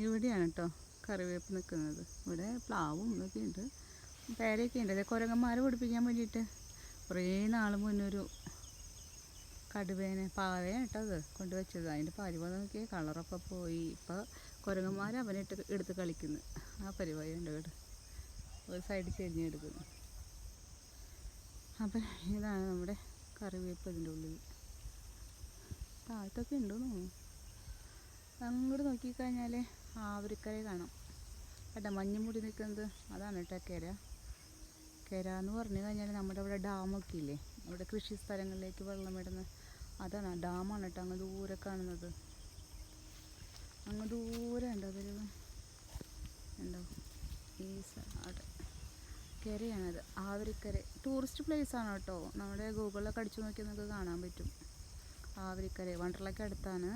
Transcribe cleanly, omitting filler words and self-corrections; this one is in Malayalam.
ഇവിടെയാണ് കേട്ടോ കറിവേപ്പ് നിൽക്കുന്നത്. ഇവിടെ പ്ലാവും ഇതൊക്കെ ഉണ്ട്, പേരയൊക്കെ ഉണ്ട്. അതെ, കുരങ്ങന്മാരെ പിടിപ്പിക്കാൻ വേണ്ടിയിട്ട് കുറേ നാൾ മുന്നൊരു കടുവേനെ പാവയാണ് കേട്ടോ അത് കൊണ്ടുവച്ചത്. അതിൻ്റെ പരിപാടി നോക്കി കളറൊക്കെ പോയി. ഇപ്പോൾ കുരങ്ങന്മാർ അവനിട്ട് എടുത്ത് കളിക്കുന്നു. ആ പരിപാടി ഉണ്ട് ഇവിടെ, ഒരു സൈഡ് ചെരിഞ്ഞെടുക്കുന്നു. അപ്പം ഇതാണ് നമ്മുടെ കറിവേപ്പ്. ഇതിൻ്റെ ഉള്ളിൽ താഴത്തൊക്കെ ഉണ്ടെന്ന് തോന്നുന്നു. അങ്ങോട്ട് നോക്കിക്കഴിഞ്ഞാൽ ആവരിക്കര കാണാം കേട്ടോ, മഞ്ഞ് മൂടി നിൽക്കുന്നത്. അതാണ് കേട്ടോ കര. കര എന്ന് പറഞ്ഞു കഴിഞ്ഞാൽ നമ്മുടെ ഇവിടെ ഡാമൊക്കെ ഇല്ലേ, അവിടെ കൃഷി സ്ഥലങ്ങളിലേക്ക് വെള്ളം ഇടുന്ന അതാണ്, ഡാമാണ് കേട്ടോ അങ്ങ് ദൂരെ കാണുന്നത്. അങ്ങ് ദൂരെ ഉണ്ടോ അതൊരു ഉണ്ടോ ഈ അവിടെ കരയാണത്, ആവരിക്കര. ടൂറിസ്റ്റ് പ്ലേസാണ് കേട്ടോ. നമ്മുടെ ഗൂഗിളിലൊക്കെ അടിച്ചു നോക്കിയാൽ നമുക്ക് കാണാൻ പറ്റും. ആവരിക്കര വണ്ടർലയ്ക്ക് അടുത്താണ്.